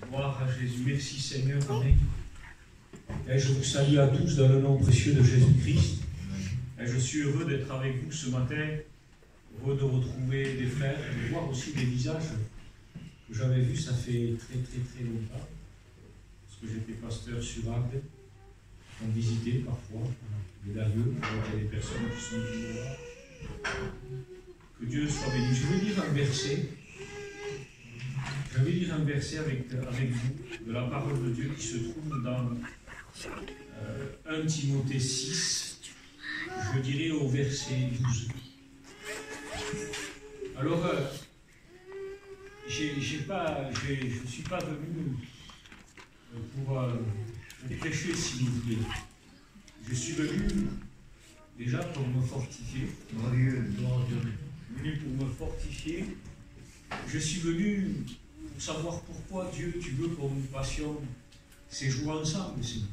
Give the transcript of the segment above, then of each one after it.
Gloire à Jésus. Merci Seigneur. Amen. Et je vous salue à tous dans le nom précieux de Jésus-Christ. Et je suis heureux d'être avec vous ce matin, heureux de retrouver des frères, de voir aussi des visages que j'avais vus, ça fait très longtemps. Parce que j'étais pasteur sur Agde, on visitait parfois les Darieux, il y a des personnes qui sont venues voir. Que Dieu soit béni. Je vais lire un verset. Je vais lire un verset avec vous de la parole de Dieu qui se trouve dans 1 Timothée 6, je dirais au verset 12. Alors, je ne suis pas venu pour prêcher, s'il vous plaît. Je suis venu déjà pour me fortifier. Venu pour me fortifier. Je suis venu pour savoir pourquoi Dieu, tu veux qu'on nous passions ces jours ensemble, Seigneur.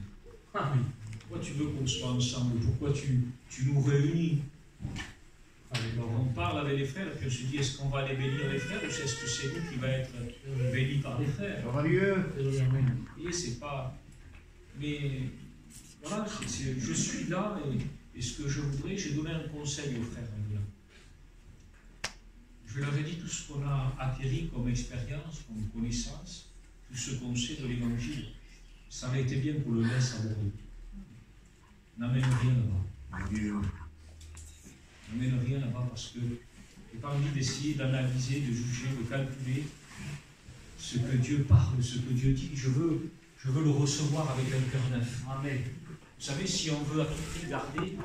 Pourquoi tu veux qu'on soit ensemble? Pourquoi tu nous réunis? Alors on parle avec les frères, puis on se dit, est-ce qu'on va aller bénir les frères, ou est-ce que c'est nous qui va être bénis par les frères? Et c'est pas... Mais voilà, je suis là, et ce que je voudrais, j'ai donné un conseil aux frères. Je leur ai dit tout ce qu'on a acquis comme expérience, comme connaissance, tout ce qu'on sait de l'Évangile. Ça a été bien pour le laisser à Bordeaux. N'amène rien là-bas. N'amène rien là-bas parce que je n'ai pas envie d'essayer d'analyser, de juger, de calculer ce que Dieu parle, ce que Dieu dit. Je veux le recevoir avec un cœur neuf. Amen. Vous savez, si on veut à tout prix garder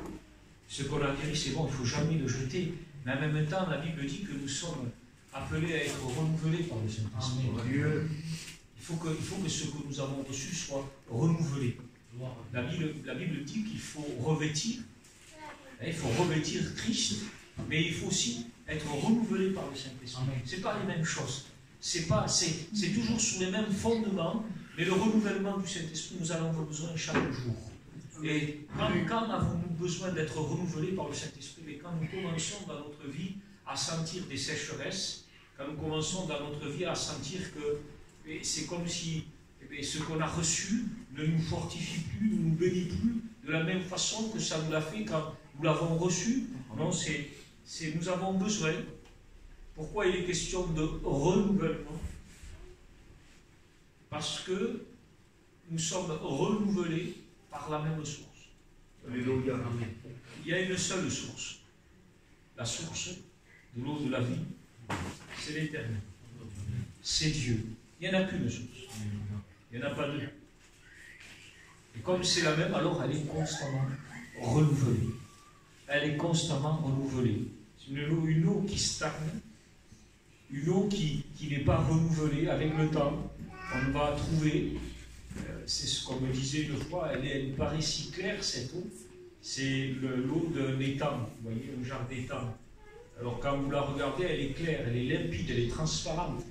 ce qu'on a acquis, c'est bon, il ne faut jamais le jeter. Mais en même temps, la Bible dit que nous sommes appelés à être renouvelés par le Saint-Esprit. Il faut que ce que nous avons reçu soit renouvelé. La Bible dit qu'il faut revêtir. Il faut revêtir Christ, mais il faut aussi être renouvelé par le Saint-Esprit. Ce n'est pas les mêmes choses. C'est toujours sur les mêmes fondements, mais le renouvellement du Saint-Esprit, nous en avons besoin chaque jour. Et quand avons-nous besoin d'être renouvelés par le Saint-Esprit? Mais quand nous commençons dans notre vie à sentir des sécheresses, quand nous commençons dans notre vie à sentir que c'est comme si ce qu'on a reçu ne nous fortifie plus, ne nous bénit plus de la même façon que ça nous l'a fait quand nous l'avons reçu. Non, nous avons besoin. Pourquoi il est question de renouvellement? Parce que nous sommes renouvelés par la même source. Alléluia. Il y a une seule source. La source de l'eau de la vie, c'est l'Éternel. C'est Dieu. Il n'y en a qu'une source. Il n'y en a pas deux. Et comme c'est la même, alors elle est constamment renouvelée. Elle est constamment renouvelée. C'est une eau qui stagne, une eau qui n'est pas renouvelée avec le temps. On va trouver... C'est ce qu'on me disait une fois, elle paraît si claire cette eau, c'est l'eau d'un étang, vous voyez, un genre d'étang. Alors quand vous la regardez, elle est claire, elle est limpide, elle est transparente.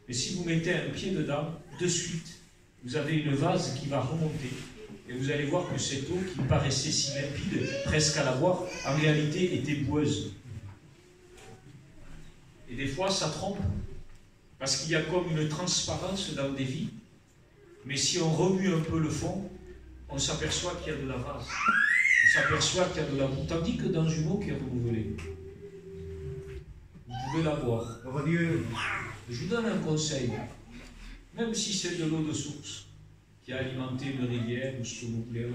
Mais si vous mettez un pied dedans, de suite, vous avez une vase qui va remonter. Et vous allez voir que cette eau qui paraissait si limpide, presque à la boire, en réalité était boueuse. Et des fois, ça trompe, parce qu'il y a comme une transparence dans des vies. Mais si on remue un peu le fond, on s'aperçoit qu'il y a de la vase. On s'aperçoit qu'il y a de la boue. Tandis que dans une eau qui est renouvelée, vous pouvez la boire. Je vous donne un conseil. Même si c'est de l'eau de source, qui a alimenté une rivière ou ce que vous voulez,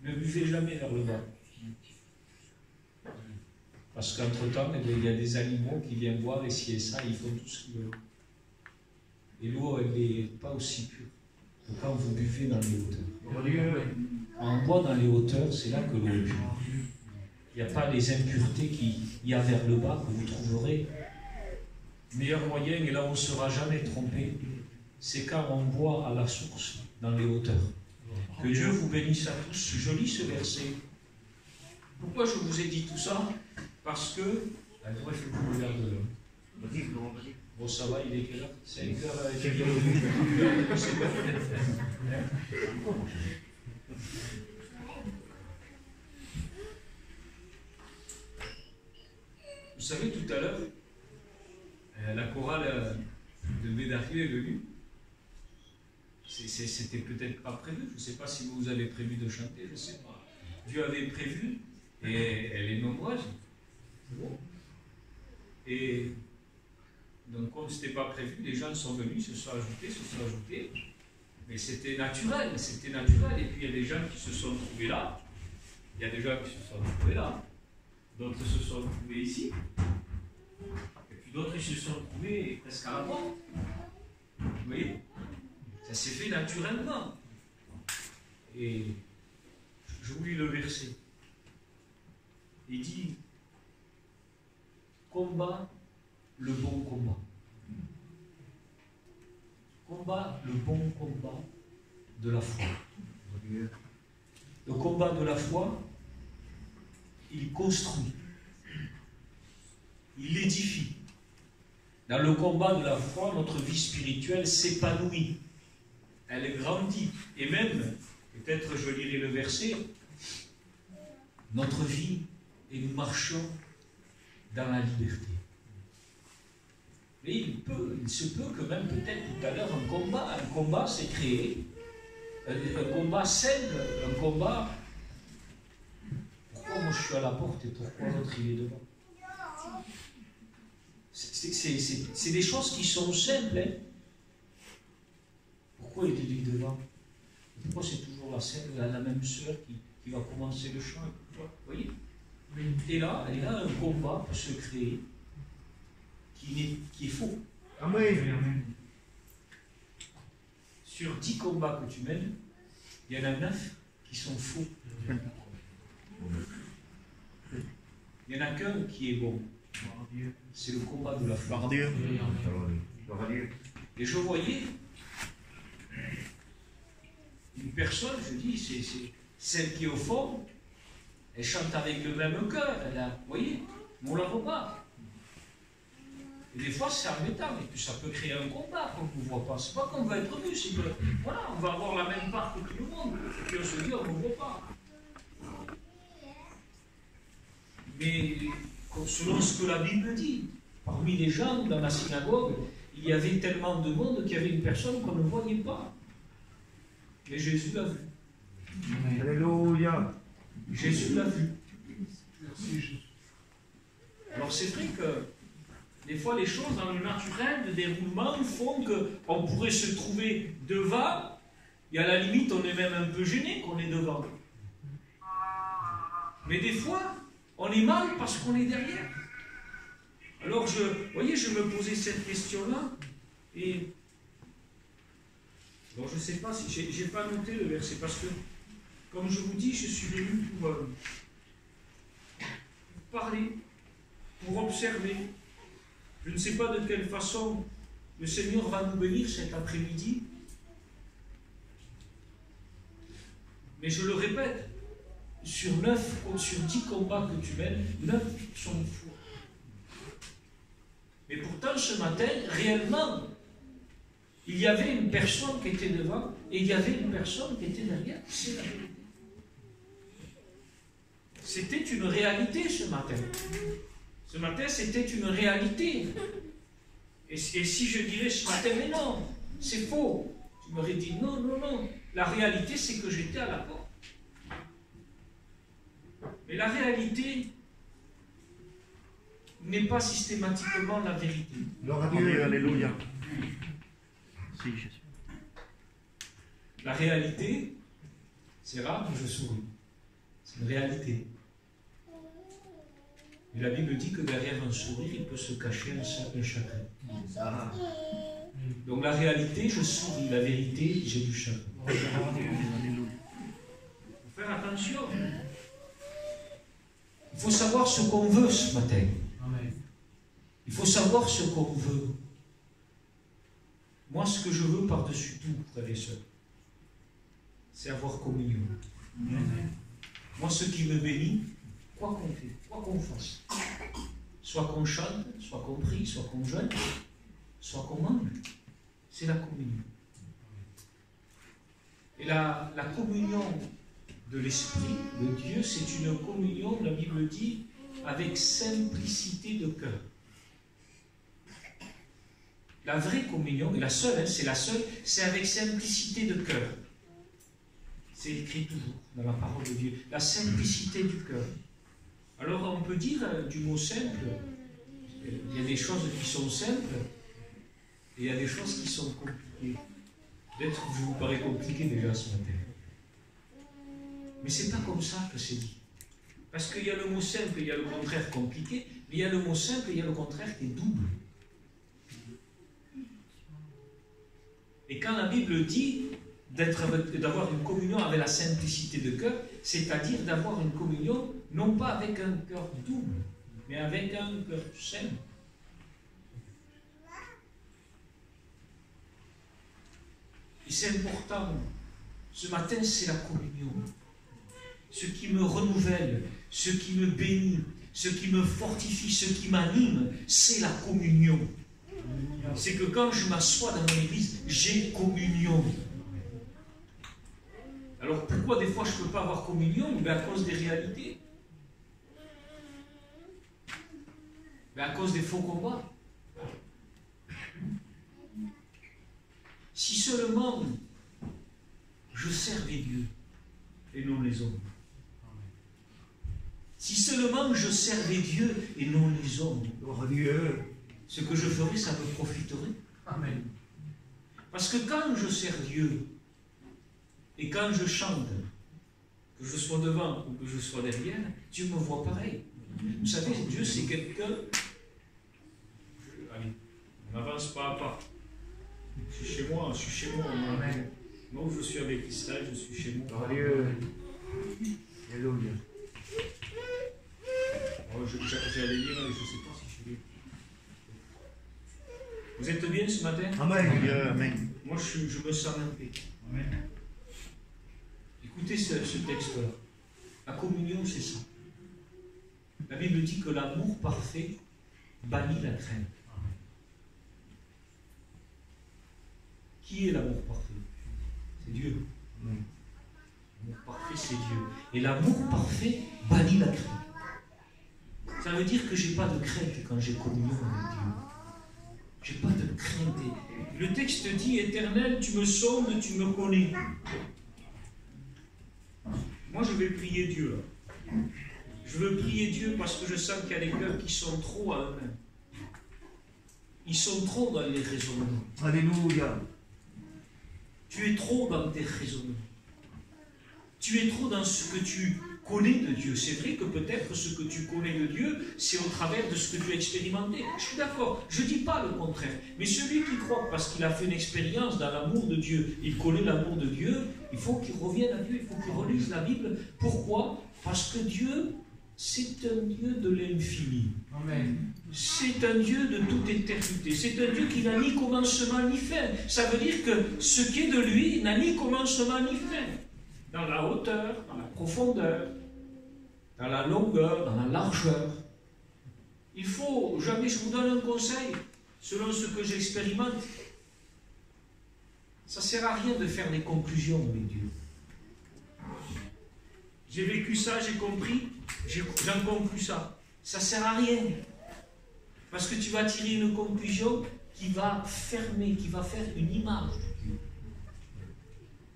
ne buvez jamais vers le bas. Parce qu'entre-temps, il y a des animaux qui viennent boire et ci et ça, ils font tout ce qu'ils veulent. Et l'eau, elle n'est pas aussi pure que quand vous buvez dans les hauteurs. En bois dans les hauteurs, c'est là que l'eau est pure. Il n'y a pas les impuretés qu'il y a vers le bas que vous trouverez. Le meilleur moyen, et là on ne sera jamais trompé, c'est quand on boit à la source dans les hauteurs. Que Dieu vous bénisse à tous. Je lis ce verset. Pourquoi je vous ai dit tout ça? Parce que... Moi, je vous regarde là. Bon, ça va, il est quelle heure? 5h. Vous savez, tout à l'heure, la chorale de Bédarieux est venue. C'était peut-être pas prévu. Je ne sais pas si vous avez prévu de chanter, je ne sais pas. Dieu avait prévu, et elle est nombreuse. C'est bon. Et donc, comme ce n'était pas prévu, les gens sont venus, se sont ajoutés. Mais c'était naturel. Et puis, il y a des gens qui se sont trouvés là. Il y a des gens qui se sont trouvés là. D'autres se sont trouvés ici. Et puis d'autres se sont trouvés presque à la porte. Vous voyez? Ça s'est fait naturellement. Et je vous lis le verset. Il dit: combat le bon combat. Combat le bon combat de la foi. Le combat de la foi, il construit, il édifie. Dans le combat de la foi, notre vie spirituelle s'épanouit, elle grandit, et même, peut-être je lirai le verset, notre vie, et nous marchons dans la liberté. Mais il se peut que même peut-être tout à l'heure un combat s'est créé, un combat simple, un combat. Pourquoi moi je suis à la porte et pourquoi l'autre il est devant? C'est des choses qui sont simples. Hein? Pourquoi il est lui devant? Pourquoi c'est toujours la même sœur qui va commencer le chant? Vous voyez? Et là, un combat peut se créer qui est faux. Amen. Sur 10 combats que tu mènes, il y en a 9 qui sont faux. Il n'y en a qu'un qui est bon. C'est le combat de la foi. Et je voyais une personne, je dis, c'est celle qui est au fond, elle chante avec le même cœur, vous voyez, mais on ne la voit pas. Et des fois, c'est embêtant, et puis ça peut créer un combat qu'on ne voit pas. C'est pas qu'on va être vu, c'est que, voilà, on va avoir la même part que tout le monde, et puis on se dit, on ne voit pas. Mais selon ce que la Bible dit, parmi les gens dans la synagogue, il y avait tellement de monde qu'il y avait une personne qu'on ne voyait pas. Mais Jésus l'a vu. Alléluia. Jésus l'a vu. Alors c'est vrai que des fois les choses dans le naturel de déroulement font qu'on pourrait se trouver devant, et à la limite on est même un peu gêné qu'on est devant. Mais des fois, on est mal parce qu'on est derrière. Alors, vous voyez, je me posais cette question-là, et bon, je ne sais pas si j'ai pas noté le verset, parce que, comme je vous dis, je suis venu pour parler, pour observer. Je ne sais pas de quelle façon le Seigneur va nous bénir cet après-midi, mais je le répète, sur 10 combats que tu mènes, 9 sont faux. Mais pourtant, ce matin, réellement, il y avait une personne qui était devant et il y avait une personne qui était derrière. C'est la vérité. C'était une réalité ce matin. Ce matin, c'était une réalité. Et si je dirais ce matin, mais non, c'est faux, tu m'aurais dit non, non, non. La réalité, c'est que j'étais à la porte. Mais la réalité n'est pas systématiquement la vérité. Alléluia. Si, Jésus. La réalité, c'est rare que je souris. C'est une réalité. Mais la Bible dit que derrière un sourire, il peut se cacher un chagrin. Donc la réalité, je souris. La vérité, j'ai du chagrin. Il faut faire attention. Il faut savoir ce qu'on veut ce matin. Il faut savoir ce qu'on veut. Moi, ce que je veux par-dessus tout, frères et sœurs, c'est avoir communion. Moi, ce qui me bénit, quoi qu'on fait, quoi qu'on fasse, soit qu'on chante, soit qu'on prie, soit qu'on jeûne, soit qu'on mange, c'est la communion. Et la communion de l'Esprit, de Dieu, c'est une communion, la Bible dit, avec simplicité de cœur. La vraie communion, et la seule, hein, c'est la seule, c'est avec simplicité de cœur. C'est écrit toujours dans la parole de Dieu. La simplicité du cœur. Alors on peut dire du mot simple, il y a des choses qui sont simples, et il y a des choses qui sont compliquées. Peut-être que je vous parais compliqué déjà ce matin. Mais c'est pas comme ça que c'est dit. Parce qu'il y a le mot simple, il y a le contraire compliqué, mais il y a le mot simple, il y a le contraire qui est double. Et quand la Bible dit d'avoir une communion avec la simplicité de cœur, c'est-à-dire d'avoir une communion non pas avec un cœur double, mais avec un cœur simple. Et c'est important. Ce matin, c'est la communion. Ce qui me renouvelle, ce qui me bénit, ce qui me fortifie, ce qui m'anime, c'est la communion. C'est que quand je m'assois dans mon église, j'ai communion. Alors pourquoi des fois je ne peux pas avoir communion? À cause des réalités. À cause des faux combats. Si seulement je servais Dieu et non les hommes. Si seulement je servais Dieu et non les hommes. Ce que je ferais, ça me profiterait. Amen. Parce que quand je sers Dieu et quand je chante, que je sois devant ou que je sois derrière, Dieu me voit pareil. Vous savez, Dieu c'est quelqu'un... Allez, on avance pas à pas. Je suis chez moi. Amen. Moi où je suis avec Israël, je suis chez moi. Alléluia. Oh, j'allais lire, je ne sais pas si je vais. Vous êtes bien ce matin? Amen. Moi, je me sens en paix. Amen. Écoutez ce texte-là. La communion, c'est ça. La Bible dit que l'amour parfait bannit la crainte. Amen. Qui est l'amour parfait? C'est Dieu. Amen. L'amour parfait, c'est Dieu. Et l'amour parfait bannit la crainte. Ça veut dire que je n'ai pas de crainte quand j'ai communion avec Dieu. Je n'ai pas de crainte. Le texte dit, Éternel, tu me sondes, tu me connais. Moi, je vais prier Dieu. Là. Je veux prier Dieu parce que je sens qu'il y a des cœurs qui sont trop à eux-mêmes. Ils sont trop dans les raisonnements. Alléluia. Tu es trop dans tes raisonnements. Tu es trop dans ce que tu connais de Dieu. C'est vrai que peut-être ce que tu connais de Dieu, c'est au travers de ce que tu as expérimenté. Je suis d'accord, je ne dis pas le contraire. Mais celui qui croit parce qu'il a fait une expérience dans l'amour de Dieu, il connaît l'amour de Dieu, il faut qu'il revienne à Dieu, il faut qu'il relise la Bible. Pourquoi? Parce que Dieu, c'est un Dieu de l'infini. Amen. C'est un Dieu de toute éternité. C'est un Dieu qui n'a ni commencement ni fin. Ça veut dire que ce qui est de lui n'a ni commencement ni fin. Dans la hauteur, dans la profondeur, dans la longueur, dans la largeur. Il faut, jamais je vous donne un conseil, selon ce que j'expérimente. Ça ne sert à rien de faire des conclusions avec Dieu. J'ai vécu ça, j'ai compris, j'en conclus ça. Ça ne sert à rien. Parce que tu vas tirer une conclusion qui va fermer, qui va faire une image de Dieu.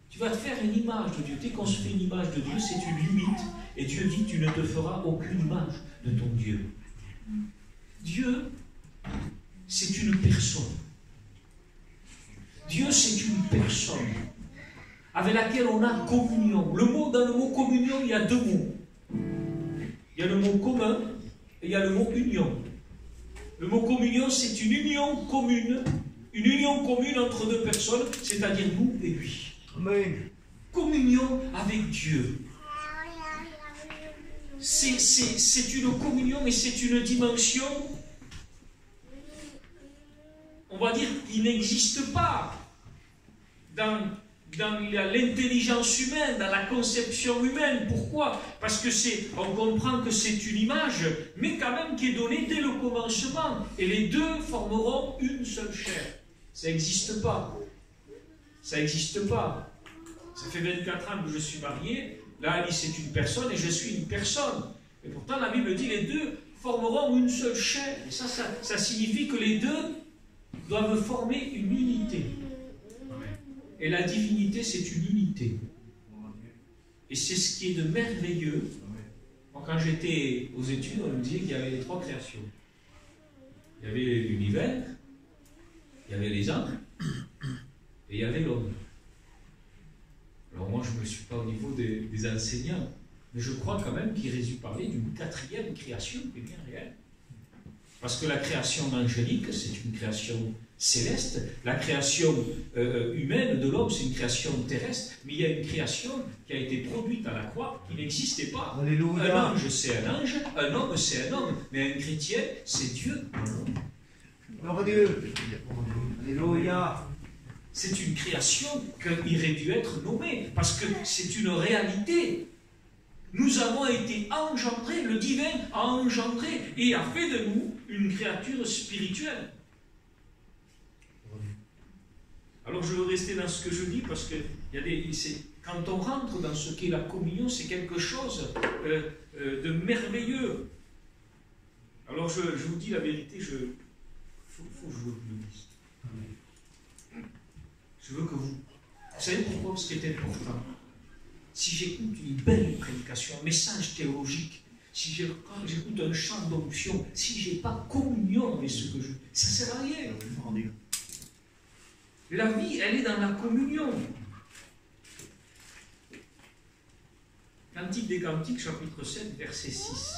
Tu vas te faire une image de Dieu. Dès qu'on se fait une image de Dieu, c'est une limite. Et Dieu dit, tu ne te feras aucune image de ton Dieu. Dieu, c'est une personne. Dieu, c'est une personne avec laquelle on a communion. Dans le mot communion, il y a deux mots. Il y a le mot commun et il y a le mot union. Le mot communion, c'est une union commune entre deux personnes, c'est-à-dire nous et lui. Amen. Communion avec Dieu. C'est une communion, mais c'est une dimension, on va dire, qui n'existe pas dans l'intelligence humaine, dans la conception humaine. Pourquoi? Parce que on comprend que c'est une image, mais quand même qui est donnée dès le commencement. Et les deux formeront une seule chair. Ça n'existe pas. Ça n'existe pas. Ça fait 24 ans que je suis marié. Là, Alice est une personne et je suis une personne. Et pourtant, la Bible dit les deux formeront une seule chair. Et ça signifie que les deux doivent former une unité. Et la divinité, c'est une unité. Et c'est ce qui est de merveilleux. Quand j'étais aux études, on me disait qu'il y avait les trois créations. Il y avait l'univers, il y avait les anges, et il y avait l'homme. Alors moi, je ne me suis pas au niveau des enseignants, mais je crois quand même qu'il Jésus parlait d'une quatrième création qui est bien réelle. Parce que la création angélique, c'est une création céleste. La création humaine de l'homme, c'est une création terrestre. Mais il y a une création qui a été produite à la croix qui n'existait pas. Alléluia. Un ange, c'est un ange. Un homme, c'est un homme. Mais un chrétien, c'est Dieu. Gloire à Dieu. Alléluia. C'est une création qu'il aurait dû être nommée. Parce que c'est une réalité. Nous avons été engendrés, le divin a engendré et a fait de nous une créature spirituelle. Alors je veux rester dans ce que je dis parce que quand on rentre dans ce qu'est la communion, c'est quelque chose de merveilleux. Alors je vous dis la vérité, faut que je vous le dise. Je veux que vous savez pourquoi ce qui est important. Si j'écoute une belle prédication, un message théologique, si j'écoute un chant d'onction, si je n'ai pas communion avec ce que je... ça ne sert à rien. La vie, elle est dans la communion. Cantique des Cantiques, chapitre 7, verset 6.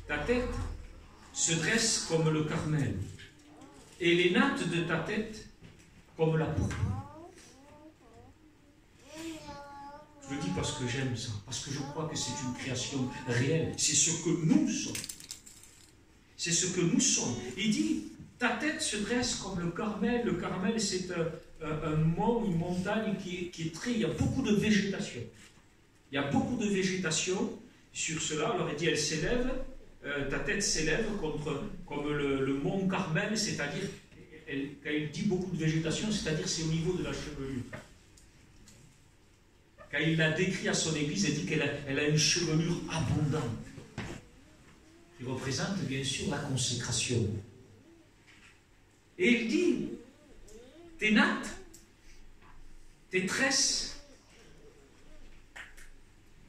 Ta tête se dresse comme le Carmel, et les nattes de ta tête comme la pourpre. Je le dis parce que j'aime ça, parce que je crois que c'est une création réelle. C'est ce que nous sommes. C'est ce que nous sommes. Il dit, ta tête se dresse comme le Carmel. Le Carmel, c'est un mont, une montagne qui est très... Il y a beaucoup de végétation. Il y a beaucoup de végétation sur cela. Alors il dit, elle s'élève, ta tête s'élève comme le mont Carmel, c'est-à-dire, quand il dit beaucoup de végétation, c'est-à-dire c'est au niveau de la chevelure. Quand il l'a décrit à son église, il dit qu'elle a une chevelure abondante, qui représente bien sûr la consécration. Et il dit, tes nattes, tes tresses,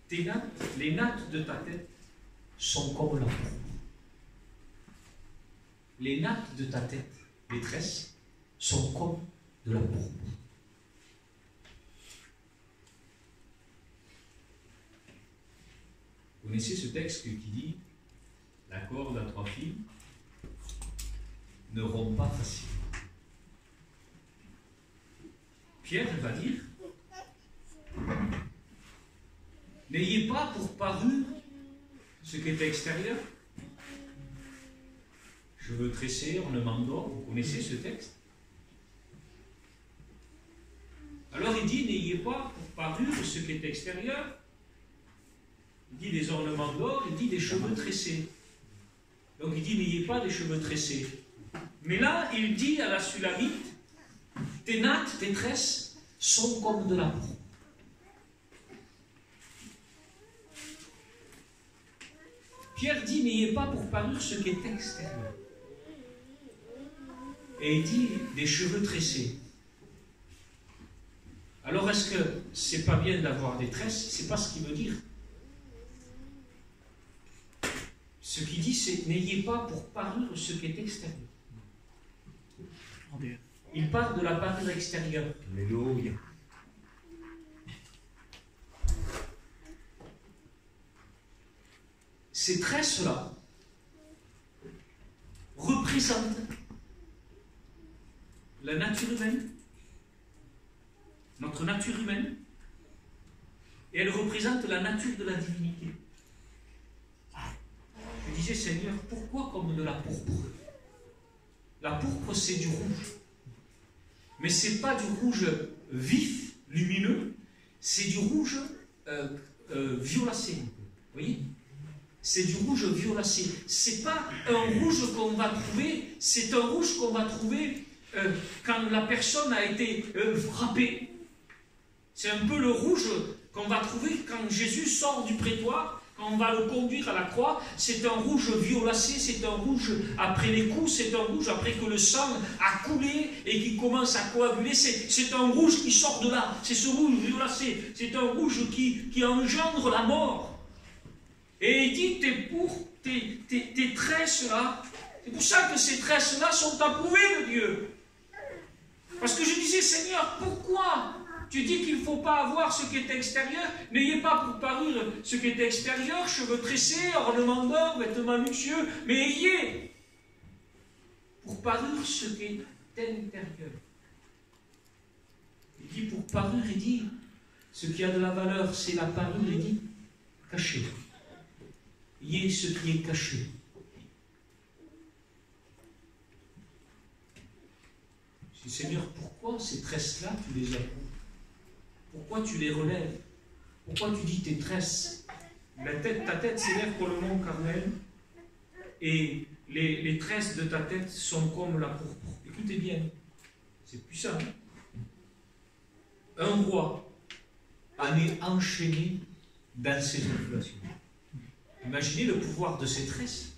tes nattes, les nattes de ta tête sont comme la pourpre. Les nattes de ta tête, les tresses, sont comme de la pourpre. Vous connaissez ce texte qui dit « La corde à trois fils ne rompt pas facilement ». Pierre va dire « N'ayez pas pour parure ce qui est extérieur. Cheveux tressés, ornements d'or ». Vous connaissez ce texte? Alors il dit « N'ayez pas pour parure ce qui est extérieur ». Il dit des ornements d'or, il dit des cheveux tressés. Donc il dit, n'ayez pas des cheveux tressés. Mais là, il dit à la Sulamite, tes nattes, tes tresses sont comme de la pourpre. Pierre dit, n'ayez pas pour parure ce qui est extérieur. Et il dit, des cheveux tressés. Alors est-ce que c'est pas bien d'avoir des tresses? C'est pas ce qu'il veut dire. Ce qu'il dit, c'est n'ayez pas pour parure ce qui est extérieur. Il parle de la parure extérieure. Alléluia. Ces tresses-là représentent la nature humaine, notre nature humaine, et elles représentent la nature de la divinité. Je disais, Seigneur, pourquoi comme de la pourpre? La pourpre, c'est du rouge. Mais ce n'est pas du rouge vif, lumineux, c'est du rouge violacé. Vous voyez? C'est du rouge violacé. Ce n'est pas un rouge qu'on va trouver, c'est un rouge qu'on va trouver quand la personne a été frappée. C'est un peu le rouge qu'on va trouver quand Jésus sort du prétoire, quand on va le conduire à la croix, c'est un rouge violacé, c'est un rouge après les coups, c'est un rouge après que le sang a coulé et qui commence à coaguler, c'est un rouge qui sort de là, c'est ce rouge violacé, c'est un rouge qui engendre la mort. Et il dit, tes tresses là, c'est pour ça que ces tresses là sont approuvées de Dieu. Parce que je disais, Seigneur, pourquoi tu dis qu'il ne faut pas avoir ce qui est extérieur? N'ayez pas pour parure ce qui est extérieur, cheveux tressés, ornements d'or, vêtements luxueux, mais ayez pour parure ce qui est intérieur. Il dit pour parure, il dit, ce qui a de la valeur, c'est la parure, il dit, caché. Ayez ce qui est caché. Je dis, Seigneur, pourquoi ces tresses-là, tu les approuves? Pourquoi tu les relèves? Pourquoi tu dis tes tresses? Ta tête s'élève pour le mont Carmel et les tresses de ta tête sont comme la pourpre. Écoutez bien, c'est puissant. Un roi en est enchaîné dans ses ondulations. Imaginez le pouvoir de ces tresses.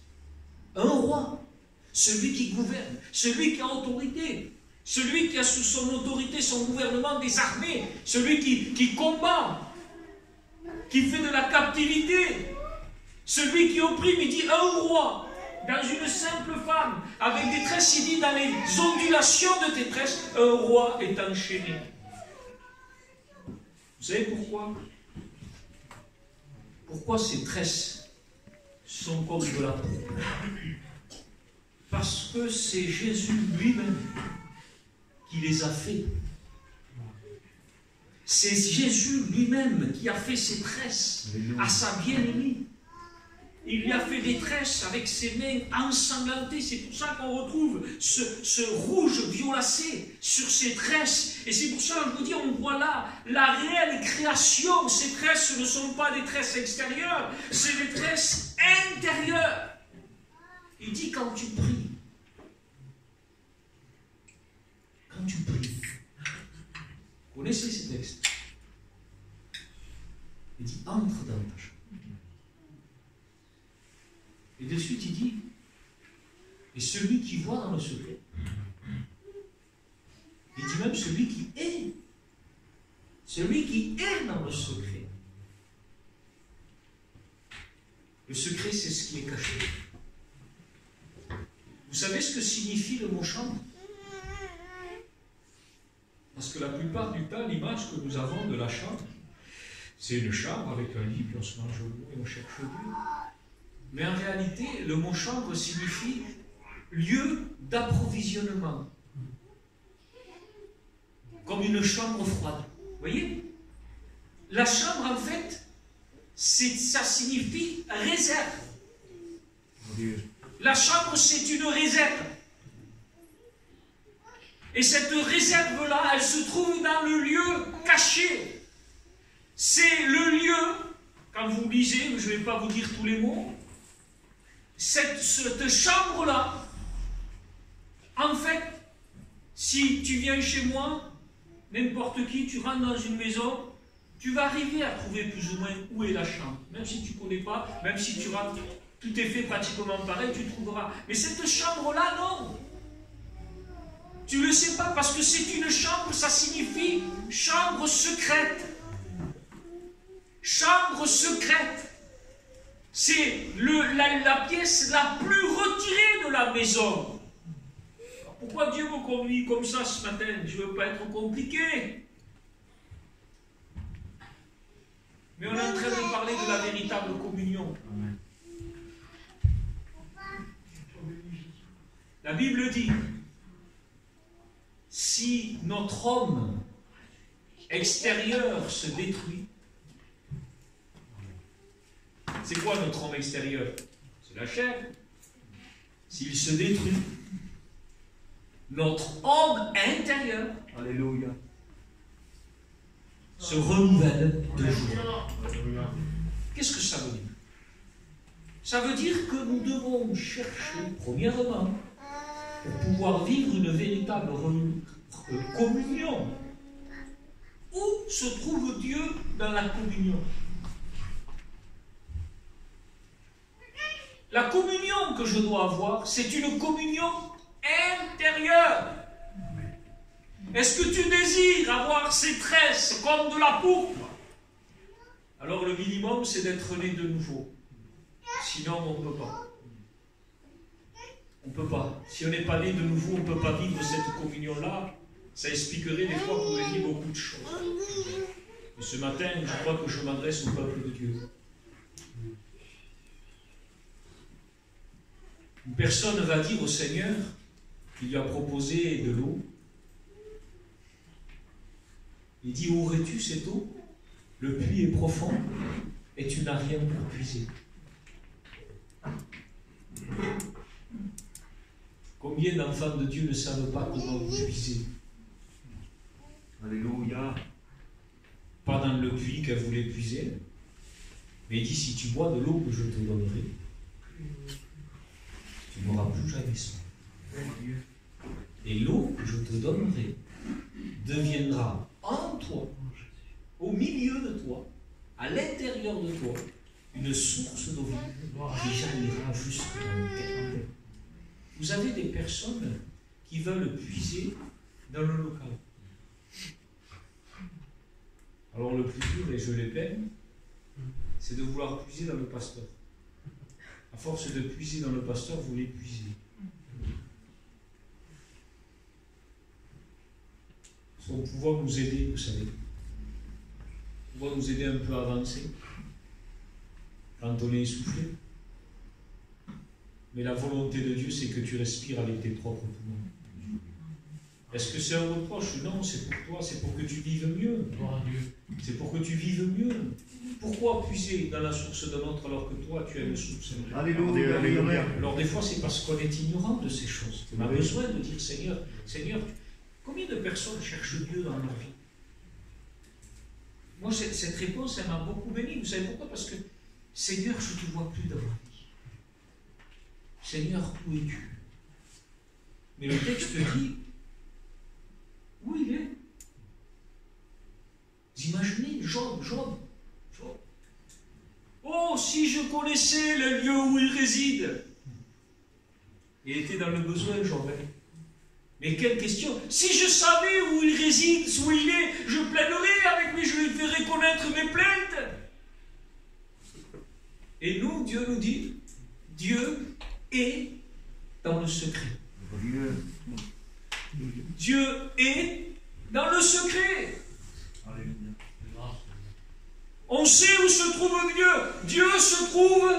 Un roi, celui qui gouverne, celui qui a autorité, celui qui a sous son autorité son gouvernement des armées, celui qui combat, qui fait de la captivité, celui qui opprime, il dit un roi, dans une simple femme, avec des tresses, il dit dans les ondulations de tes tresses, un roi est enchaîné. Vous savez pourquoi? Pourquoi ces tresses sont comme de la pourpre? Parce que c'est Jésus lui-même qui les a fait. C'est Jésus lui-même qui a fait ses tresses à sa bien-aimée. Il lui a fait des tresses avec ses mains ensanglantées. C'est pour ça qu'on retrouve ce rouge violacé sur ses tresses. Et c'est pour ça que je vous dis, on voit là la réelle création. Ces tresses ne sont pas des tresses extérieures, c'est des tresses intérieures. Il dit quand tu pries, vous connaissez ces textes. Il dit entre dans ta chambre. Et de suite il dit, et celui qui voit dans le secret, il dit même celui qui est dans le secret. Le secret, c'est ce qui est caché. Vous savez ce que signifie le mot chambre? Parce que la plupart du temps, l'image que nous avons de la chambre, c'est une chambre avec un lit, puis on se mange au lit et on cherche Dieu. Mais en réalité, le mot chambre signifie lieu d'approvisionnement. Comme une chambre froide. Vous voyez? La chambre, en fait, ça signifie réserve. La chambre, c'est une réserve. Et cette réserve-là, elle se trouve dans le lieu caché. C'est le lieu, quand vous lisez, je ne vais pas vous dire tous les mots, cette chambre-là, en fait, si tu viens chez moi, n'importe qui, tu rentres dans une maison, tu vas arriver à trouver plus ou moins où est la chambre. Même si tu ne connais pas, même si tu rentres, tout est fait pratiquement pareil, tu trouveras. Mais cette chambre-là, non. Tu ne le sais pas parce que c'est une chambre, ça signifie chambre secrète. Chambre secrète. C'est la pièce la plus retirée de la maison. Alors pourquoi Dieu me conduit comme ça ce matin? Je ne veux pas être compliqué. Mais on est en train de parler de la véritable communion. La Bible dit, si notre homme extérieur se détruit, c'est quoi notre homme extérieur? C'est la chair. S'il se détruit, notre homme intérieur, Alléluia, se renouvelle de jour. Qu'est-ce que ça veut dire? Ça veut dire que nous devons chercher, premièrement, pour pouvoir vivre une véritable communion. Où se trouve Dieu dans la communion? La communion que je dois avoir, c'est une communion intérieure. Est-ce que tu désires avoir ces tresses comme de la pourpre? Alors le minimum, c'est d'être né de nouveau. Sinon, on ne peut pas. On ne peut pas. Si on n'est pas né de nouveau, on ne peut pas vivre cette communion-là. Ça expliquerait des fois qu'on vit beaucoup de choses. Et ce matin, je crois que je m'adresse au peuple de Dieu. Une personne va dire au Seigneur qui lui a proposé de l'eau. Il dit, où aurais-tu cette eau? Le puits est profond et tu n'as rien pour puiser. Combien d'enfants de Dieu ne savent pas comment puiser? Alléluia. Pas dans le puits qu'elle voulait puiser, mais il dit, si tu bois de l'eau que je te donnerai, tu n'auras plus jamais soif. Et l'eau que je te donnerai deviendra en toi, au milieu de toi, à l'intérieur de toi, une source d'eau vive qui jaillira jusque dans le cœur. Vous avez des personnes qui veulent puiser dans le local. Alors le plus dur, et je les peine, c'est de vouloir puiser dans le pasteur. À force de puiser dans le pasteur, vous l'épuisez. On va pouvoir nous aider, vous savez. On va nous aider un peu à avancer quand on est essoufflé. Mais la volonté de Dieu, c'est que tu respires avec tes propres poumons. Est-ce que c'est un reproche? Non, c'est pour toi, c'est pour que tu vives mieux. C'est pour que tu vives mieux. Pourquoi puiser dans la source d'un autre alors que toi, tu as une source? Alléluia. Alors des fois, c'est parce qu'on est ignorant de ces choses. On a besoin de dire, Seigneur, combien de personnes cherchent Dieu dans leur vie? Moi, cette réponse, elle m'a beaucoup béni. Vous savez pourquoi? Parce que, Seigneur, je ne te vois plus dans ma vie. Seigneur, où es-tu? Mais le texte dit, où il est? Vous imaginez, Job. Oh, si je connaissais le lieu où il réside. Il était dans le besoin, Job. Mais quelle question! Si je savais où il réside, où il est, je plaiderais avec lui, je lui ferais connaître mes plaintes. Et nous, Dieu nous dit, Dieu est dans le secret. Dieu est dans le secret. On sait où se trouve Dieu. Dieu se trouve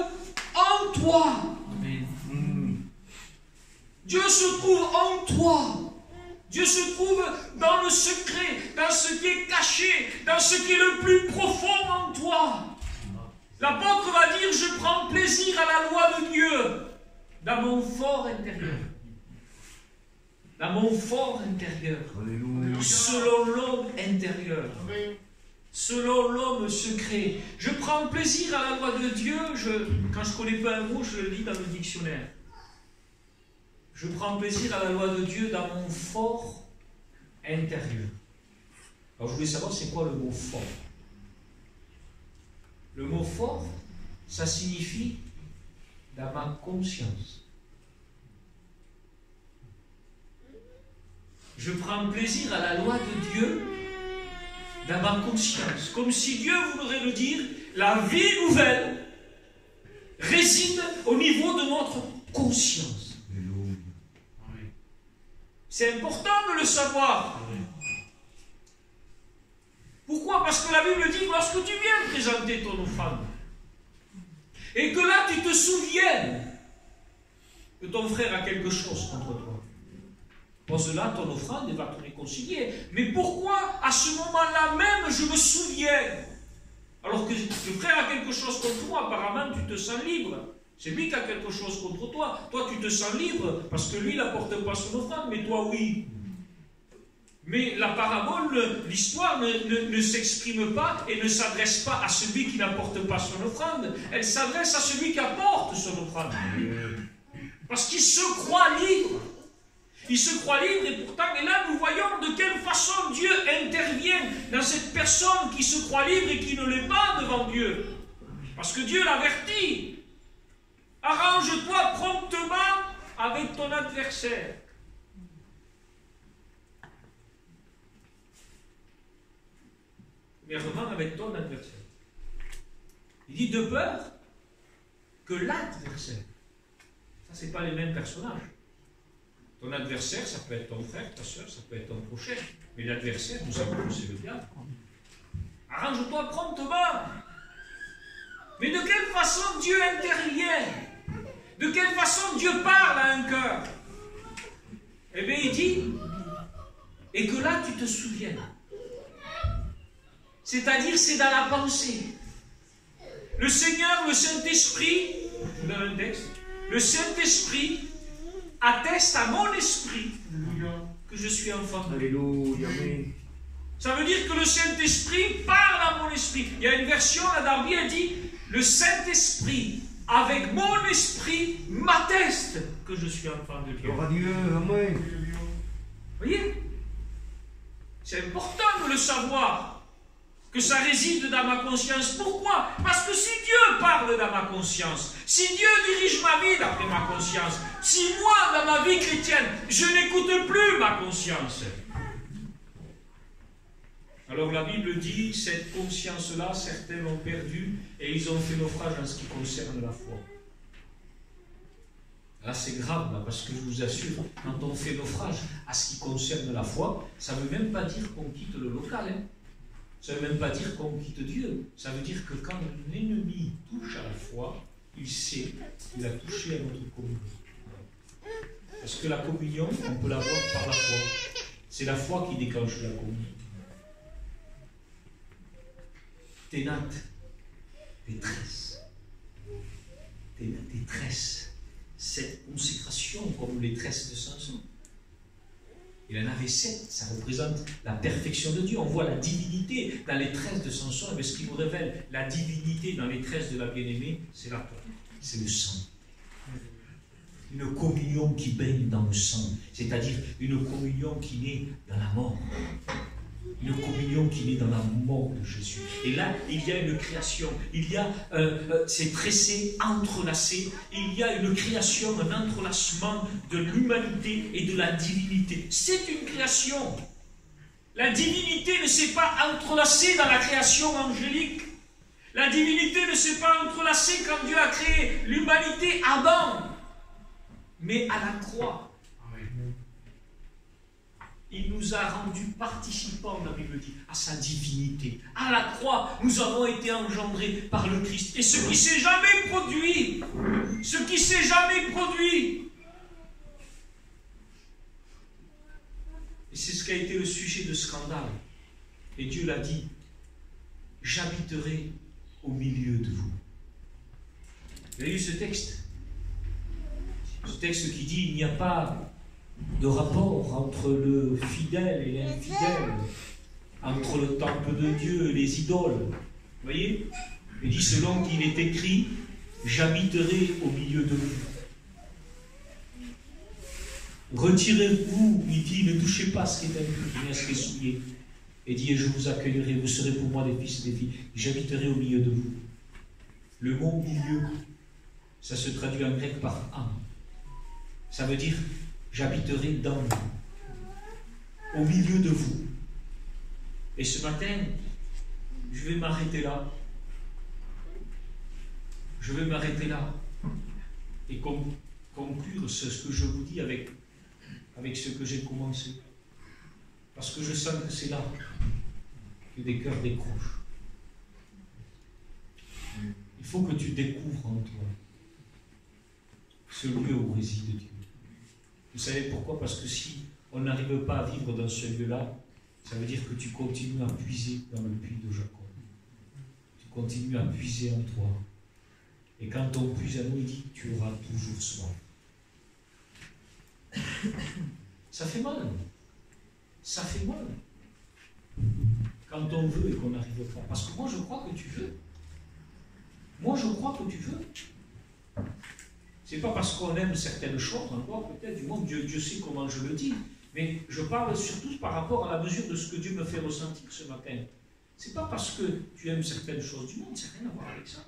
en toi. Dieu se trouve en toi. Dieu se trouve dans le secret, dans ce qui est caché, dans ce qui est le plus profond en toi. L'apôtre va dire, je prends plaisir à la loi de Dieu dans mon fort intérieur. Dans mon fort intérieur. Alléluia. Selon l'homme intérieur. Amen. Selon l'homme secret. Je prends plaisir à la loi de Dieu. Quand je ne connais pas un mot, je le lis dans le dictionnaire. Je prends plaisir à la loi de Dieu dans mon fort intérieur. Alors je voulais savoir c'est quoi le mot fort. Le mot fort, ça signifie dans ma conscience. Je prends plaisir à la loi de Dieu dans ma conscience. Comme si Dieu voudrait nous dire, la vie nouvelle réside au niveau de notre conscience. C'est important de le savoir. Pourquoi? Parce que la Bible dit, lorsque tu viens présenter ton offrande, et que là tu te souviennes que ton frère a quelque chose contre toi, pose là ton offrande et va te réconcilier. Mais pourquoi à ce moment-là même je me souviens? Alors que le frère a quelque chose contre toi, apparemment tu te sens libre. C'est lui qui a quelque chose contre toi. Toi, tu te sens libre parce que lui, il n'apporte pas son offrande, mais toi, oui. Mais la parabole, l'histoire ne s'exprime pas et ne s'adresse pas à celui qui n'apporte pas son offrande. Elle s'adresse à celui qui apporte son offrande. Parce qu'il se croit libre. Il se croit libre et pourtant, et là, nous voyons de quelle façon Dieu intervient dans cette personne qui se croit libre et qui ne l'est pas devant Dieu. Parce que Dieu l'avertit. Arrange-toi promptement avec ton adversaire. Premièrement, avec ton adversaire. Il dit de peur que l'adversaire. Ça, ce n'est pas les mêmes personnages. Ton adversaire, ça peut être ton frère, ta soeur, ça peut être ton prochain. Mais l'adversaire, nous savons que c'est le diable. Arrange-toi promptement. Mais de quelle façon Dieu intervient? De quelle façon Dieu parle à un cœur? Eh bien, il dit, et que là, tu te souviennes. C'est-à-dire, c'est dans la pensée. Le Seigneur, le Saint-Esprit, je vous donne un texte, le Saint-Esprit atteste à mon esprit que je suis enfant de Dieu. Alléluia, amen. Ça veut dire que le Saint-Esprit parle à mon esprit. Il y a une version, la Darby a dit, le Saint-Esprit, avec mon esprit, m'atteste que je suis enfant de Dieu. Gloire à Dieu, amen. Vous voyez? C'est important de le savoir. Que ça réside dans ma conscience. Pourquoi? Parce que si Dieu parle dans ma conscience, si Dieu dirige ma vie d'après ma conscience, si moi, dans ma vie chrétienne, je n'écoute plus ma conscience, alors la Bible dit, cette conscience-là, certains l'ont perdue et ils ont fait naufrage en ce qui concerne la foi. Là, c'est grave, là, parce que je vous assure, quand on fait naufrage à ce qui concerne la foi, ça ne veut même pas dire qu'on quitte le local, hein. Ça ne veut même pas dire qu'on quitte Dieu. Ça veut dire que quand l'ennemi touche à la foi, il sait qu'il a touché à notre communion. Parce que la communion, on peut l'avoir par la foi. C'est la foi qui déclenche la communion. Ténate, détresse. Détresse. Cette consécration comme les tresses de Samson. Il en avait 7, ça représente la perfection de Dieu. On voit la divinité dans les tresses de Samson. Et ce qui nous révèle la divinité dans les tresses de la bien-aimée, c'est la foi, c'est le sang. Une communion qui baigne dans le sang, c'est-à-dire une communion qui naît dans la mort. Une communion qui naît dans la mort de Jésus. Et là, il y a une création. Il y a ces tressés entrelacés. Il y a une création, un entrelacement de l'humanité et de la divinité. C'est une création. La divinité ne s'est pas entrelacée dans la création angélique. La divinité ne s'est pas entrelacée quand Dieu a créé l'humanité Adam. Mais à la croix, il nous a rendus participants, la Bible dit, à sa divinité. À la croix, nous avons été engendrés par le Christ. Et ce qui s'est jamais produit, et c'est ce qui a été le sujet de scandale. Et Dieu l'a dit, j'habiterai au milieu de vous. Vous avez lu ce texte? Ce texte qui dit, il n'y a pas de rapport entre le fidèle et l'infidèle, entre le temple de Dieu et les idoles. Vous voyez? Il dit, selon qu'il est écrit, j'habiterai au milieu de vous. Retirez-vous, il dit, ne touchez pas ce qui est impur, ni ce qui est souillé. Et dit, et je vous accueillerai, vous serez pour moi des fils et des filles. J'habiterai au milieu de vous. Le mot milieu, ça se traduit en grec par âme. Ça veut dire, j'habiterai dans vous, au milieu de vous. Et ce matin, je vais m'arrêter là. Je vais m'arrêter là et conclure ce que je vous dis avec ce que j'ai commencé. Parce que je sens que c'est là que des cœurs décrochent. Il faut que tu découvres en toi ce lieu où réside Dieu. Vous savez pourquoi? Parce que si on n'arrive pas à vivre dans ce lieu-là, ça veut dire que tu continues à puiser dans le puits de Jacob. Tu continues à puiser en toi. Et quand on puise à nous, il dit, tu auras toujours soif. Ça fait mal. Ça fait mal. Quand on veut et qu'on n'arrive pas. Parce que moi, je crois que tu veux. Moi, je crois que tu veux. C'est pas parce qu'on aime certaines choses, encore peut-être, du moins Dieu sait comment je le dis, mais je parle surtout par rapport à la mesure de ce que Dieu me fait ressentir ce matin. C'est pas parce que tu aimes certaines choses du monde, ça n'a rien à voir avec ça.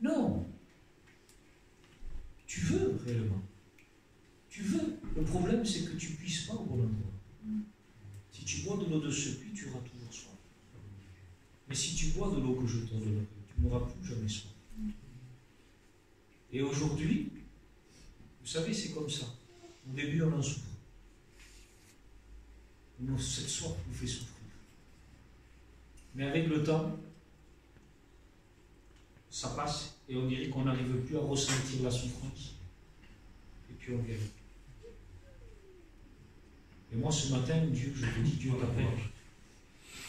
Non. Tu veux réellement. Tu veux. Le problème, c'est que tu ne puisses pas au bon endroit. Si tu bois de l'eau de ce puits, tu auras toujours soif. Mais si tu bois de l'eau que je te donnerai, tu n'auras plus jamais soif. Et aujourd'hui, vous savez, c'est comme ça. Au début, on en souffre. Cette soif nous fait souffrir. Mais avec le temps, ça passe et on dirait qu'on n'arrive plus à ressentir la souffrance. Et puis on guérit. Et moi, ce matin, Dieu, je te dis, Dieu t'appelle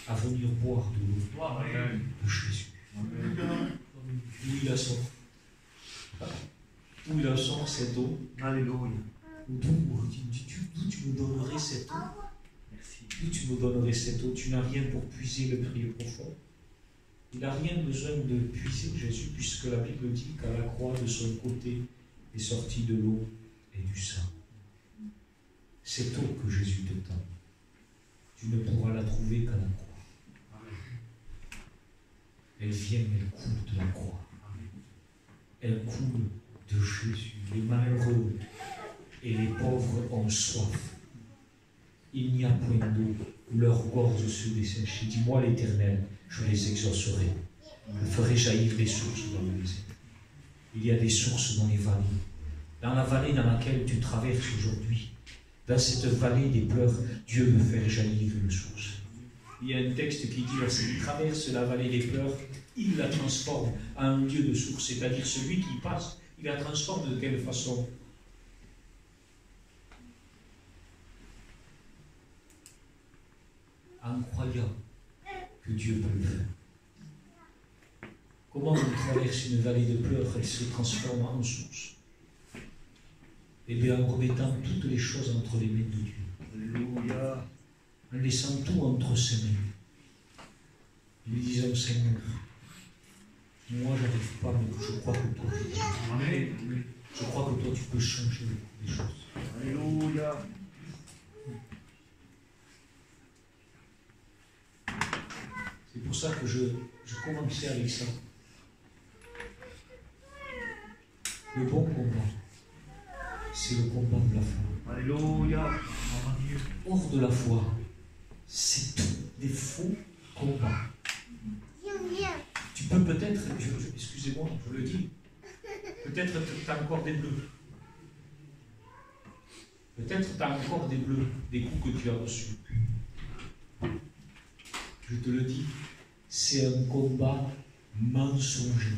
à venir boire de l'eau de Jésus. D'où il a sort. D'où il a sort cette eau. Alléluia. D'où tu me donnerais cette eau? D'où tu me donnerais cette eau? Tu n'as rien pour puiser le prier profond. Il n'a rien besoin de puiser Jésus, puisque la Bible dit qu'à la croix, de son côté, est sortie de l'eau et du sang. Cette eau que Jésus te tend, tu ne pourras la trouver qu'à la croix. Elle vient, elle coule de la croix. Elle coule de Jésus. Les malheureux et les pauvres ont soif. Il n'y a point d'eau, leur gorge se dessèche. Dis-moi l'Éternel, je les exaucerai. Je ferai jaillir des sources dans le désert. Il y a des sources dans les vallées. Dans la vallée dans laquelle tu traverses aujourd'hui, dans cette vallée des pleurs, Dieu veut faire jaillir une source. Il y a un texte qui dit, lorsqu'il traverse la vallée des pleurs, il la transforme en un lieu de source. C'est-à-dire celui qui passe, il la transforme de quelle façon? En croyant que Dieu peut le faire. Comment on traverse une vallée de pleurs, elle se transforme en source? Eh bien, en remettant toutes les choses entre les mains de Dieu. Alléluia. En laissant tout entre ses mains. En lui disant, Seigneur, moi j'arrive pas, mais je crois que toi tu peux. Amen. Je crois que toi tu peux changer les choses. Alléluia. C'est pour ça que je commençais avec ça. Le bon combat, c'est le combat de la foi. Alléluia. Hors de la foi, c'est tout des faux combats. Tu peux peut-être, excusez-moi, je le dis, peut-être tu as encore des bleus. Peut-être tu as encore des bleus, des coups que tu as reçus. Je te le dis, c'est un combat mensonger.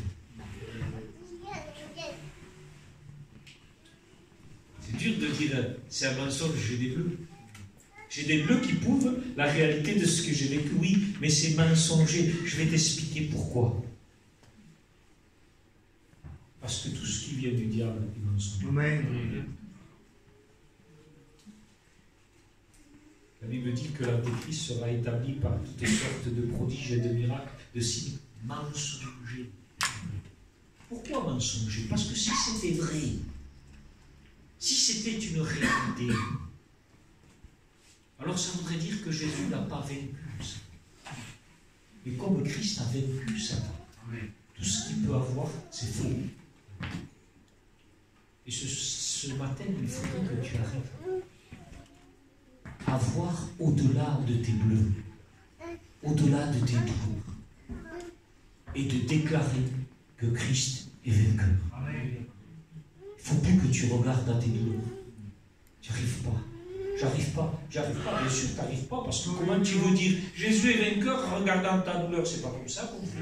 C'est dur de dire, c'est un mensonge, j'ai des bleus. J'ai des bleus qui prouvent la réalité de ce que j'ai vécu, oui, mais c'est mensonger. Je vais t'expliquer pourquoi. Parce que tout ce qui vient du diable est mensonger. Amen. La Bible dit que l'Antéchrist sera établi par toutes sortes de prodiges et de miracles, de signes mensongers. Pourquoi mensonger? Parce que si c'était vrai, si c'était une réalité, alors ça voudrait dire que Jésus n'a pas vaincu ça. Et comme Christ a vaincu Satan, tout ce qu'il peut avoir, c'est faux. Et ce matin, il faudrait que tu arrives à voir au-delà de tes bleus, au-delà de tes douleurs, et de déclarer que Christ est vainqueur. Il ne faut plus que tu regardes à tes douleurs. Tu n'y arrives pas. J'arrive pas, bien sûr, tu n'arrives pas, parce que comment tu veux dire Jésus est vainqueur en regardant ta douleur? C'est pas comme ça qu'on fait.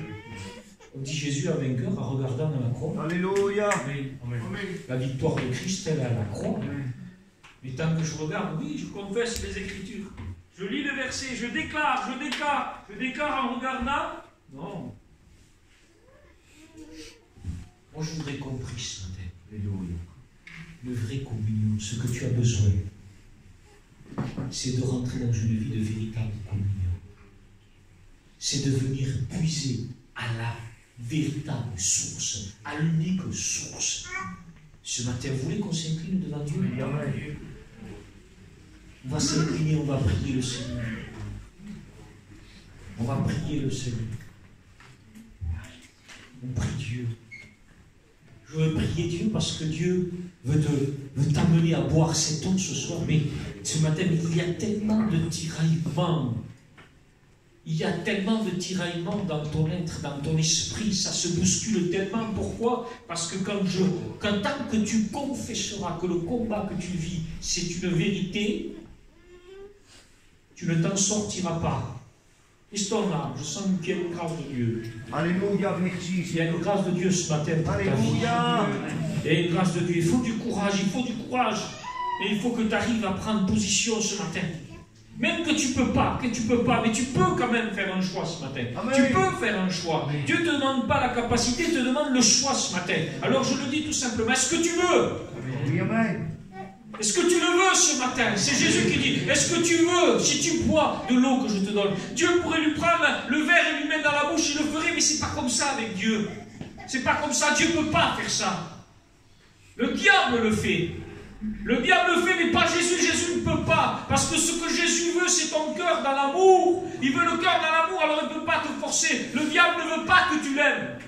On dit Jésus est vainqueur en regardant dans la croix. Alléluia. La victoire de Christ, elle est à la croix. Mais tant que je regarde, oui, je confesse les Écritures. Je lis le verset, je déclare en regardant. Non. Moi, je voudrais qu'on prie ce matin. Alléluia. Le vrai communion, ce que tu as besoin, c'est de rentrer dans une vie de véritable communion. C'est de venir puiser à la véritable source, à l'unique source. Ce matin, vous voulez qu'on s'incline devant Dieu? Amen. On va s'incliner, on va prier le Seigneur. On va prier le Seigneur. On prie Dieu. Je veux prier Dieu parce que Dieu veut t'amener à boire cette eau ce soir. Mais ce matin, il y a tellement de tiraillements. Il y a tellement de tiraillements dans ton être, dans ton esprit. Ça se bouscule tellement. Pourquoi? Parce que tant que tu confesseras que le combat que tu vis, c'est une vérité, tu ne t'en sortiras pas. Laisse ton âme, je sens qu'il y a une grâce de Dieu. Alléluia, merci. Il y a une grâce de Dieu ce matin pour ta vie. Alléluia. Il y a une grâce de Dieu. Il faut du courage, il faut du courage. Et il faut que tu arrives à prendre position ce matin. Même que tu peux pas, mais tu peux quand même faire un choix ce matin. Amen. Tu peux faire un choix. Amen. Dieu ne te demande pas la capacité, il te demande le choix ce matin. Alors je le dis tout simplement, est-ce que tu veux? Oui, amen. Est-ce que tu le veux ce matin? C'est Jésus qui dit, est-ce que tu veux? Si tu bois de l'eau que je te donne, Dieu pourrait lui prendre le verre et lui mettre dans la bouche, il le ferait, mais c'est pas comme ça avec Dieu. C'est pas comme ça, Dieu ne peut pas faire ça. Le diable le fait. Le diable le fait, mais pas Jésus. Jésus ne peut pas. Parce que ce que Jésus veut, c'est ton cœur dans l'amour. Il veut le cœur dans l'amour, alors il ne peut pas te forcer. Le diable ne veut pas que tu l'aimes.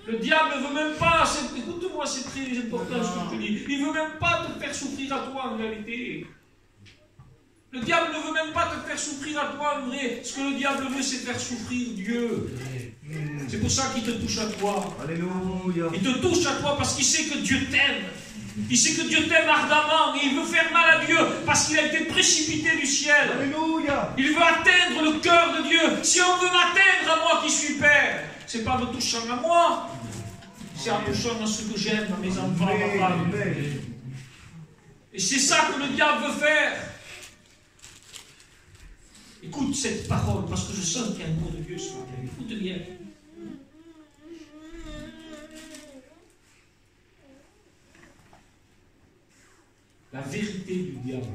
Le diable ne veut même pas, écoute-moi, c'est très important ce que je te dis. Il ne veut même pas te faire souffrir à toi en réalité. Le diable ne veut même pas te faire souffrir à toi en vrai. Ce que le diable veut, c'est faire souffrir Dieu. C'est pour ça qu'il te touche à toi. Alléluia. Il te touche à toi parce qu'il sait que Dieu t'aime. Il sait que Dieu t'aime ardemment et il veut faire mal à Dieu parce qu'il a été précipité du ciel. Alléluia. Il veut atteindre le cœur de Dieu. Si on veut m'atteindre à moi qui suis Père, c'est pas en me touchant à moi, c'est en touchant à ceux que j'aime, à mes enfants, à ma femme. Et c'est ça que le diable veut faire. Écoute cette parole, parce que je sens qu'il y a un mot de Dieu ce matin. Écoute bien. La vérité du diable,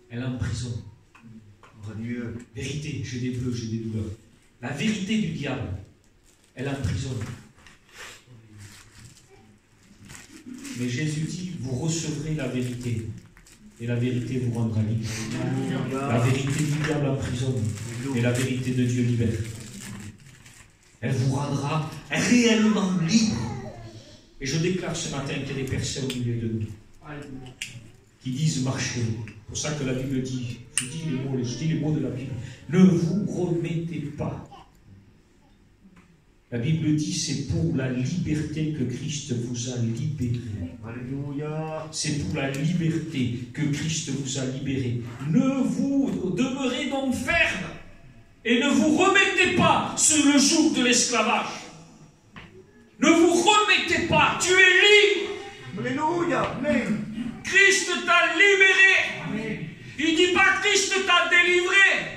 elle emprisonne. Dieu. Vérité, j'ai des bleus, j'ai des douleurs. La vérité du diable, elle emprisonne. Mais Jésus dit, vous recevrez la vérité. Et la vérité vous rendra libre. La vérité du diable emprisonne. Et la vérité de Dieu libère. Elle vous rendra réellement libre. Et je déclare ce matin qu'il y a des personnes au milieu de nous qui disent marcher. C'est pour ça que la Bible dit, je dis les mots de la Bible, ne vous remettez pas. La Bible dit, c'est pour la liberté que Christ vous a libéré. Alléluia. C'est pour la liberté que Christ vous a libéré. Ne vous demeurez donc ferme et ne vous remettez pas sur le joug de l'esclavage. Ne vous remettez pas, tu es libre. Alléluia. Amen. Christ t'a libéré. Amen. Il ne dit pas Christ t'a délivré.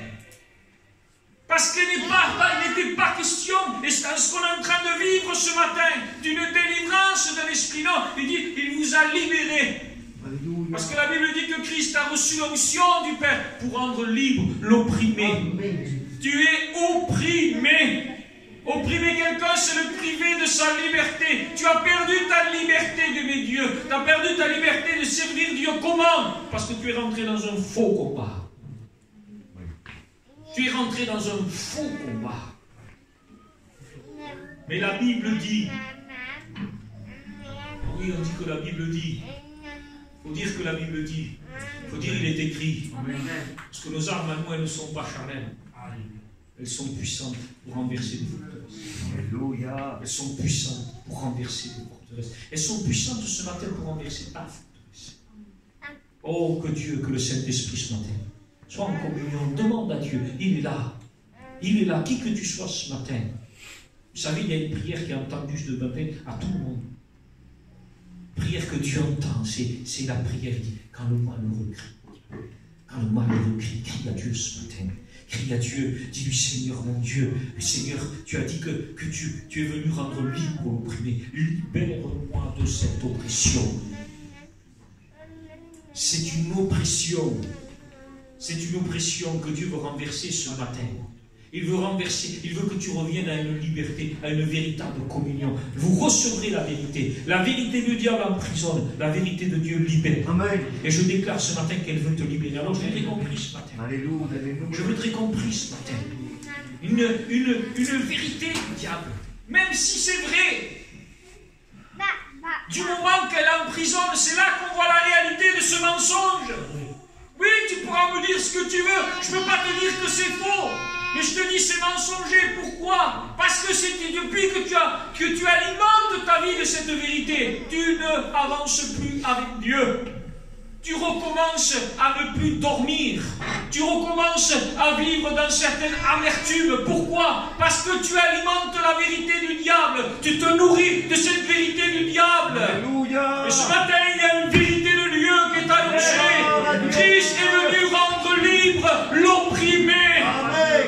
Parce qu'il n'était pas question, et c'est ce qu'on est en train de vivre ce matin, d'une délivrance de l'esprit. Non, il dit, il vous a libéré. Alléluia. Parce que la Bible dit que Christ a reçu l'onction du Père pour rendre libre l'opprimé. Tu es opprimé. Opprimer quelqu'un, c'est le priver de sa liberté. Tu as perdu ta liberté d'aimer Dieu. Tu as perdu ta liberté de servir Dieu. Comment? Parce que tu es rentré dans un faux combat. Tu es rentré dans un faux combat. Mais la Bible dit, oui, on dit que la Bible dit, il faut dire que la Bible dit, il faut dire il est écrit. Parce que nos armes à nous, elles ne sont pas charnelles. Elles sont puissantes pour renverser des forteresses. Alléluia. Elles sont puissantes pour renverser des forteresses. Elles sont puissantes ce matin pour renverser ta forteresse. Oh, que Dieu, que le Saint-Esprit ce matin sois en communion, demande à Dieu. Il est là. Il est là. Qui que tu sois ce matin. Vous savez, il y a une prière qui est entendue ce matin à tout le monde. Prière que Dieu entend. C'est la prière qui dit, quand le malheureux crie. Quand le malheureux crie, crie à Dieu ce matin. Crie à Dieu, dis-lui Seigneur mon Dieu, Seigneur, tu as dit que tu es venu rendre libre l'opprimé. Libère-moi de cette oppression. C'est une oppression. C'est une oppression que Dieu veut renverser ce matin. Il veut renverser, il veut que tu reviennes à une liberté, à une véritable communion. Vous recevrez la vérité. La vérité du diable emprisonne, la vérité de Dieu libère. Amen. Et je déclare ce matin qu'elle veut te libérer. Alors je voudrais compris ce matin. Alléluia. Je voudrais compris ce matin. Une vérité du diable. Même si c'est vrai, du moment qu'elle emprisonne, c'est là qu'on voit la réalité de ce mensonge. Oui, tu pourras me dire ce que tu veux, je ne peux pas te dire que c'est faux. Mais je te dis c'est mensonger. Pourquoi? Parce que c'est depuis que tu alimentes ta vie de cette vérité, tu ne avances plus avec Dieu. Tu recommences à ne plus dormir. Tu recommences à vivre dans certaines amertumes. Pourquoi? Parce que tu alimentes la vérité du diable. Tu te nourris de cette vérité du diable. Alléluia. Et ce matin, il y a une vérité de Dieu qui est annoncée. Christ est venu rendre libre l'opprimé.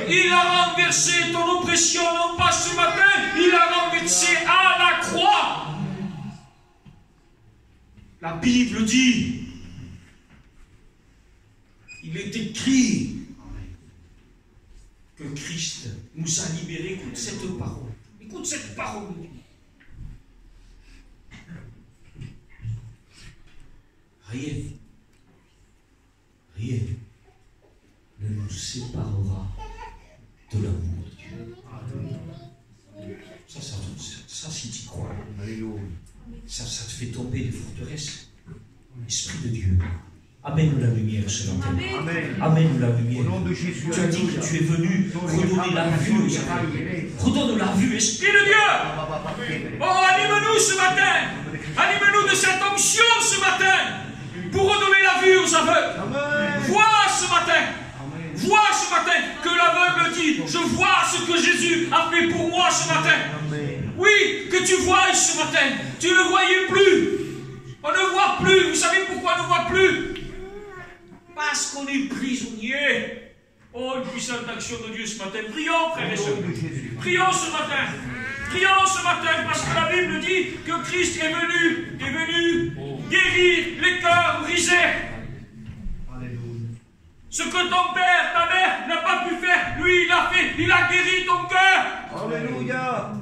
Il a renversé ton oppression, non pas ce matin, il a renversé à la croix. La Bible dit, il est écrit que Christ nous a libérés. Écoute cette parole. Écoute cette parole. Rien ne nous séparera de l'amour de Dieu. Ça si tu crois. Alléluia. Ça te fait tomber des forteresses. Esprit de Dieu, amène la lumière ce matin. Amen. Amène la lumière. Au nom de Jésus. Tu as dit que tu es venu redonner la vue aux aveugles. Redonne la vue, Esprit de Dieu. Oh, anime-nous ce matin. Anime-nous de cette onction ce matin. Pour redonner la vue aux aveugles. Amen. Vois ce matin. Vois ce matin que l'aveugle dit, je vois ce que Jésus a fait pour moi ce matin. Amen. Oui, que tu vois ce matin. Tu ne voyais plus. On ne voit plus. Vous savez pourquoi on ne voit plus? Parce qu'on est prisonnier. Oh, une puissante action de Dieu ce matin. Prions, frères et sœurs. Prions ce matin. Prions ce matin, parce que la Bible dit que Christ est venu guérir les cœurs brisés. Ce que ton père, ta mère n'a pas pu faire, lui il a fait, il a guéri ton cœur. Alléluia.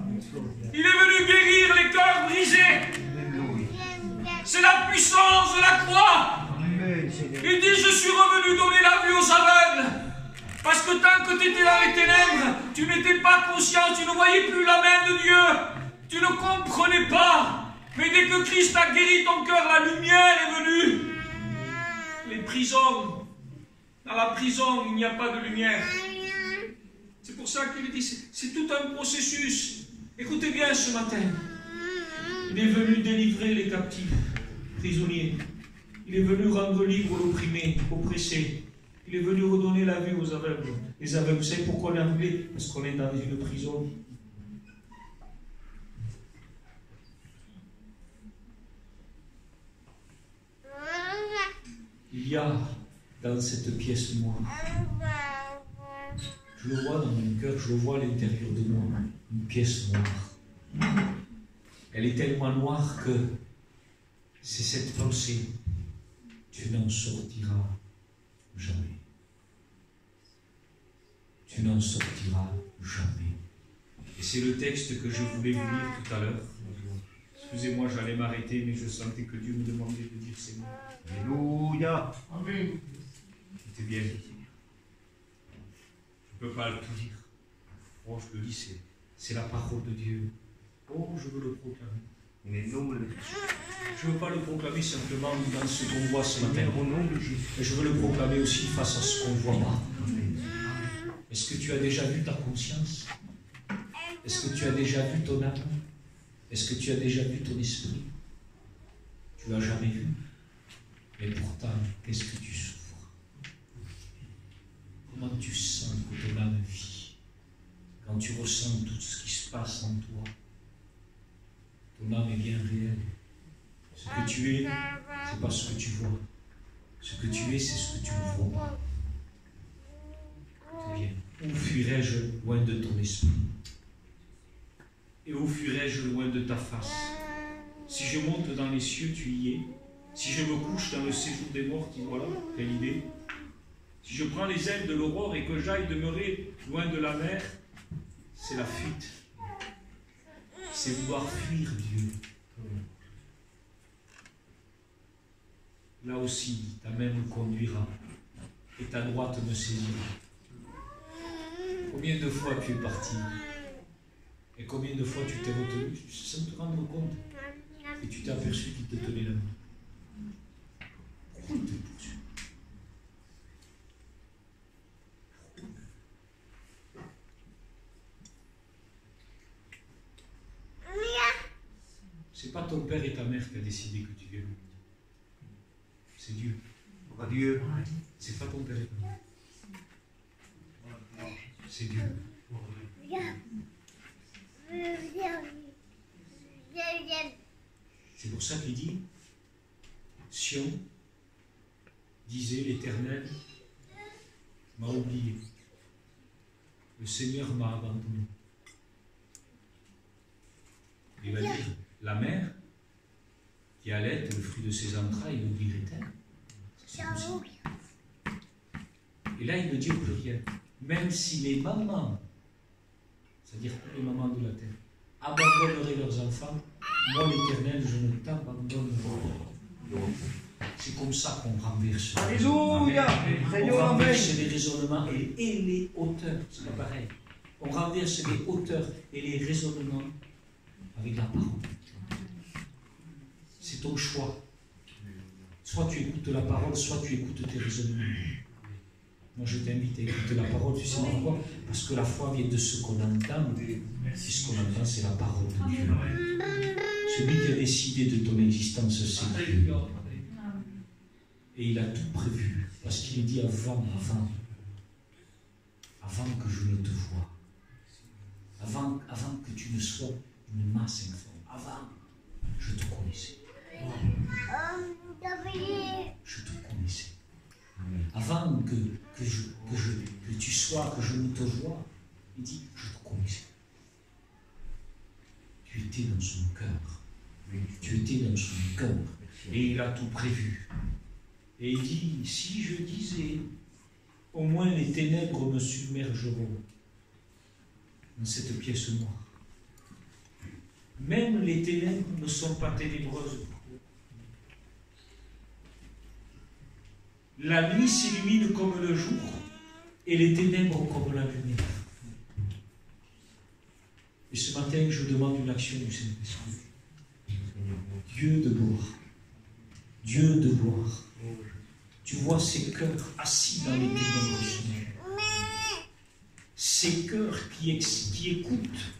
Il est venu guérir les cœurs brisés. C'est la puissance de la croix. Amen, Seigneur. Il dit, je suis revenu donner la vue aux aveugles. Parce que tant que tu étais dans les ténèbres, tu n'étais pas conscient, tu ne voyais plus la main de Dieu. Tu ne comprenais pas. Mais dès que Christ a guéri ton cœur, la lumière est venue. Les prisons, dans la prison, il n'y a pas de lumière. C'est pour ça qu'il dit, c'est tout un processus. Écoutez bien ce matin. Il est venu délivrer les captifs, prisonniers. Il est venu rendre libre l'opprimé, oppressé. Il est venu redonner la vue aux aveugles. Les aveugles, vous savez pourquoi on est aveuglé? Parce qu'on est dans une prison. Il y a dans cette pièce noire, je le vois dans mon cœur, je le vois à l'intérieur de moi, une pièce noire. Elle est tellement noire que c'est cette pensée. Tu n'en sortiras jamais. Tu n'en sortiras jamais. Et c'est le texte que je voulais vous lire tout à l'heure. Excusez-moi, j'allais m'arrêter, mais je sentais que Dieu me demandait de dire ces mots. Alléluia. Amen. C'était bien. Je ne peux pas tout dire. Oh, je le dis, c'est la parole de Dieu. Oh, je veux le proclamer. Je ne veux pas le proclamer simplement dans ce qu'on voit ce matin. Mais je veux le proclamer aussi face à ce qu'on ne voit pas. Est-ce que tu as déjà vu ta conscience? Est-ce que tu as déjà vu ton âme? Est-ce que tu as déjà vu ton esprit? Tu n'as jamais vu. Mais pourtant, qu'est-ce que tu souffres? Comment tu sens que ton âme vit? Quand tu ressens tout ce qui se passe en toi, ton âme est bien réelle. Ce que tu es, ce n'est pas ce que tu vois. Ce que tu es, c'est ce que tu ne vois pas. C'est bien. Où fuirais-je loin de ton esprit? Et où fuirais-je loin de ta face? Si je monte dans les cieux, tu y es. Si je me couche dans le séjour des morts, voilà, quelle idée. Si je prends les ailes de l'aurore et que j'aille demeurer loin de la mer, c'est la fuite. C'est vouloir fuir Dieu. Là aussi, ta main me conduira et ta droite me saisira. Combien de fois tu es parti? Et combien de fois tu t'es retenu sans te rendre compte et tu t'es aperçu qu'il te tenait la main. Pourquoi il te poursuit? C'est pas ton père et ta mère qui a décidé que tu viennes au monde. C'est Dieu. Dieu. C'est pas ton père et ta mère. C'est Dieu. C'est pour ça qu'il dit, Sion disait, l'Éternel m'a oublié. Le Seigneur m'a abandonné. Il va dire, la mère qui allait le fruit de ses entrailles l'oublierait-elle? C'est possible. Et là, il me dit au pluriel, même si les mamans, c'est-à-dire toutes les mamans de la terre, abandonneraient leurs enfants, moi l'Éternel, je ne t'abandonnerai pas. C'est comme ça qu'on renverse. Alléluia. On renverse les raisonnements et les hauteurs. C'est pas pareil. On renverse les hauteurs et les raisonnements avec la parole. C'est ton choix. Soit tu écoutes la parole, soit tu écoutes tes raisonnements. Moi, je t'invite à écouter la parole. Tu sais pourquoi? Parce que la foi vient de ce qu'on entend. Et ce qu'on entend, c'est la parole de Dieu. Celui qui a décidé de ton existence, c'est Dieu. Et il a tout prévu. Parce qu'il dit avant que je ne te voie. Avant que tu ne sois une masse informe. Avant, je te connaissais. Je te connaissais. Avant que tu sois, que je ne te voie, il dit, je te connaissais. Tu étais dans son cœur. Tu étais dans son cœur. Et il a tout prévu. Et il dit, si je disais, au moins les ténèbres me submergeront dans cette pièce noire. Même les ténèbres ne sont pas ténébreuses. La nuit s'illumine comme le jour et les ténèbres comme la lumière. Et ce matin, je demande une action du Saint-Esprit. Dieu de gloire. Dieu de gloire. Tu vois ces cœurs assis dans les ténèbres. Ces cœurs qui écoutent